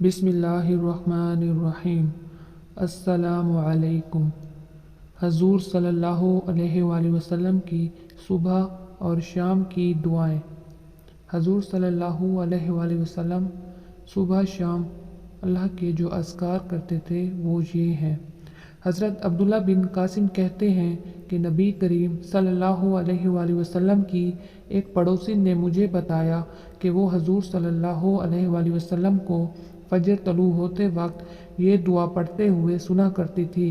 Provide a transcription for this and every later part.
بسم اللہ الرحمن الرحیم۔ السلام علیکم۔ حضور صلی اللہ علیہ وآلہ وسلم کی صبح اور شام کی دعائیں۔ حضور صلی اللہ علیہ وآلہ وسلم صبح شام اللہ کے جو اذکار کرتے تھے وہ یہ ہیں۔ حضرت عبداللہ بن قاسم کہتے ہیں کہ نبی کریم صلی اللہ علیہ وآلہ وسلم کی ایک پڑوسی نے مجھے بتایا کہ وہ حضور صلی اللہ علیہ وآلہ وسلم کو فجر طلوع ہوتے وقت یہ دعا پڑھتے ہوئے سنا کرتی تھی: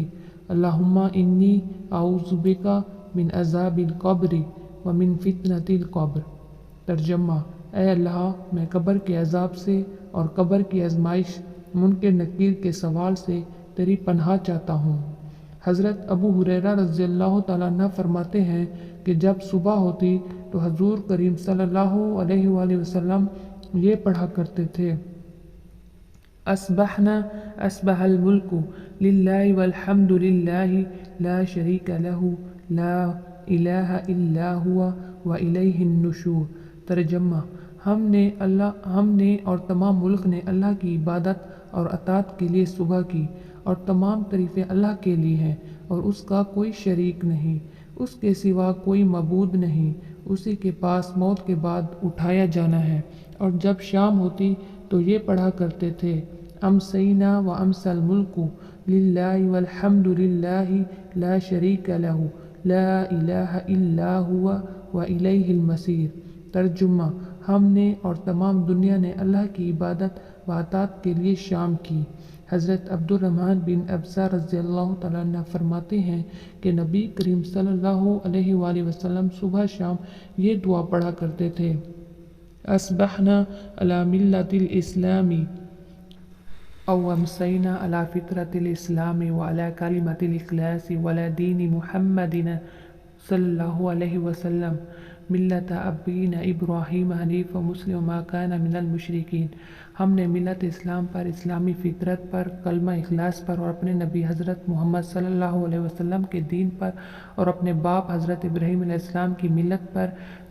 اللہم انی اعوذ بک من عذاب القبر ومن فتنۃ القبر۔ ترجمہ: اے اللہ، میں قبر کے عذاب سے اور قبر کی آزمائش منکر نکیر کے سوال سے تیری پناہ چاہتا ہوں۔ حضرت ابو ہریرہ رضی اللہ تعالیٰ عنہ فرماتے ہیں کہ جب صبح ہوتی تو حضور کریم صلی اللہ علیہ وآلہ وسلم یہ پڑھا کرتے تھے: اصبحنا اصبح الملک للہ والحمد للہ لا شریک لہ لا الہ الا ہوا والیہ النشور۔ ترجمہ: ہم نے اور تمام ملک نے اللہ کی عبادت اور اطاعت کے لیے صبح کی، اور تمام تعریفیں اللہ کے لیے ہیں اور اس کا کوئی شریک نہیں، اس کے سوا کوئی معبود نہیں، اسی کے پاس موت کے بعد اٹھایا جانا ہے۔ اور جب شام ہوتی تو یہ پڑھا کرتے تھے: امسینا و امسی الملک للہ والحمد للہ لا شریک لہ لا الہ الا ہوا والیہ المصیر۔ ترجمہ: ہم نے اور تمام دنیا نے اللہ کی عبادت و اطاعت کے لیے شام کی۔ حضرت عبد الرحمن بن ابزہ رضی اللہ تعالیٰ عنہ فرماتے ہیں کہ نبی کریم صلی اللہ علیہ وآلہ وسلم صبح شام یہ دعا پڑھا کرتے تھے: اصبحنا علی ملۃ الاسلام او امسینا علی فطرۃ الاسلام وعلی کلمۃ الاخلاص وعلی دین محمد صلی اللہ علیہ وسلم ملۃ ابینا ابراہیم حنیفا مسلما ما کان من المشرکین۔ ہم نے ملت اسلام پر، اسلامی فطرت پر، کلمہ اخلاص پر اور اپنے نبی حضرت محمد صلی اللہ علیہ وسلم کے دین پر اور اپنے باپ حضرت ابراہیم علیہ السلام کی ملت پر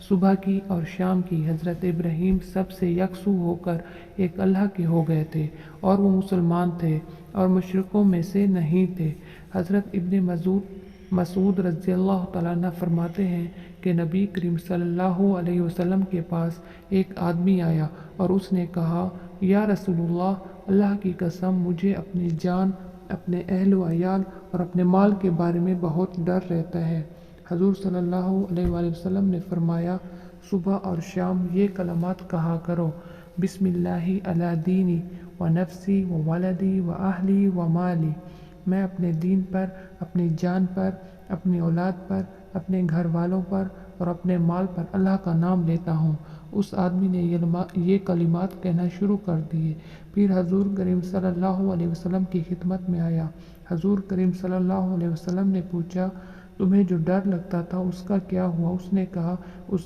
صبح کی اور شام کی۔ حضرت ابراہیم سب سے یکسو ہو کر ایک اللہ کے ہو گئے تھے اور وہ مسلمان تھے اور مشرکوں میں سے نہیں تھے۔ حضرت ابن مسعود رضی اللہ تعالیٰ عنہ فرماتے ہیں کہ نبی کریم صلی اللہ علیہ وسلم کے پاس ایک آدمی آیا اور اس نے کہا: یا رسول اللہ کی قسم، مجھے اپنی جان، اپنے اہل و عیال اور اپنے مال کے بارے میں بہت ڈر رہتا ہے۔ حضور صلی اللہ علیہ وآلہ وسلم نے فرمایا: صبح اور شام یہ کلمات کہا کرو: بسم اللہ علی دینی و نفسی و ولدی و اہلی و مالی۔ میں اپنے دین پر، اپنی جان پر، اپنی اولاد پر، اپنے گھر والوں پر اور اپنے مال پر اللہ کا نام لیتا ہوں۔ اس آدمی نے یہ کلمات کہنا شروع کر دیے، پھر حضور کریم صلی اللہ علیہ وسلم کی خدمت میں آیا۔ حضور کریم صلی اللہ علیہ وسلم نے پوچھا: تمہیں جو ڈر لگتا تھا اس کا کیا ہوا؟ اس نے کہا: اس